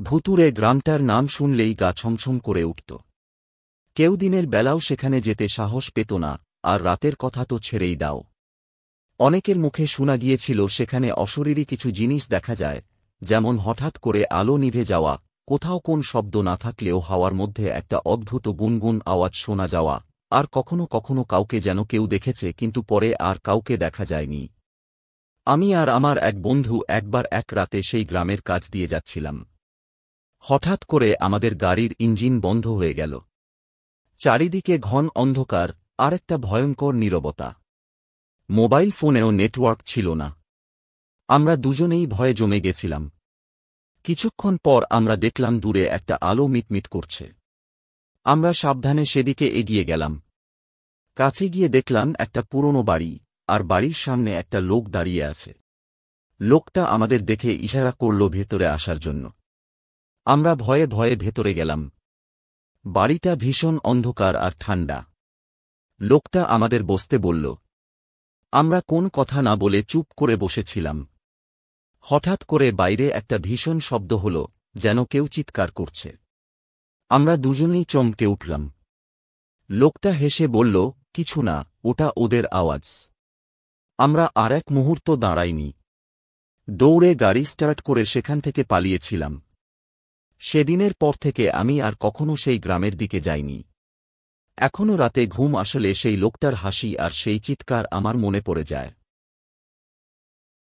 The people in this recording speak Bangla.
ভুতুড়ে গ্রামটার নাম শুনলেই গা ছমছম করে উঠত। কেউ দিনের বেলাও সেখানে যেতে সাহস পেত না, আর রাতের কথা তো ছেড়েই দাও। অনেকের মুখে শোনা গিয়েছিল সেখানে অশরীরী কিছু জিনিস দেখা যায়, যেমন হঠাৎ করে আলো নিভে যাওয়া, কোথাও কোন শব্দ না থাকলেও হাওয়ার মধ্যে একটা অদ্ভুত গুনগুন আওয়াজ শোনা যাওয়া, আর কখনো কখনো কাউকে যেন কেউ দেখেছে কিন্তু পরে আর কাউকে দেখা যায়নি। আমি আর আমার এক বন্ধু একবার এক রাতে সেই গ্রামের কাজ দিয়ে যাচ্ছিলাম। হঠাৎ করে আমাদের গাড়ির ইঞ্জিন বন্ধ হয়ে গেল। চারিদিকে ঘন অন্ধকার আর একটা ভয়ঙ্কর নীরবতা। মোবাইল ফোনেও নেটওয়ার্ক ছিল না। আমরা দুজনেই ভয়ে জমে গেছিলাম। কিছুক্ষণ পর আমরা দেখলাম দূরে একটা আলো মিটমিট করছে। আমরা সাবধানে সেদিকে এগিয়ে গেলাম। কাছে গিয়ে দেখলাম একটা পুরনো বাড়ি, আর বাড়ির সামনে একটা লোক দাঁড়িয়ে আছে। লোকটা আমাদের দেখে ইশারা করল ভেতরে আসার জন্য। আমরা ভয়ে ভয়ে ভেতরে গেলাম। বাড়িটা ভীষণ অন্ধকার আর ঠান্ডা। লোকটা আমাদের বসতে বলল। আমরা কোন কথা না বলে চুপ করে বসেছিলাম। হঠাৎ করে বাইরে একটা ভীষণ শব্দ হল, যেন কেউ চিৎকার করছে। আমরা দুজনেই চমকে উঠলাম। লোকটা হেসে বলল, কিছু না, ওটা ওদের আওয়াজ। আমরা আর এক মুহূর্ত দাঁড়াইনি। দৌড়ে গাড়ি স্টার্ট করে সেখান থেকে পালিয়েছিলাম। সেদিনের পর থেকে আমি আর কখনো সেই গ্রামের দিকে যাইনি। এখনো রাতে ঘুম আসলে সেই লোকটার হাসি আর সেই চিৎকার আমার মনে পড়ে যায়।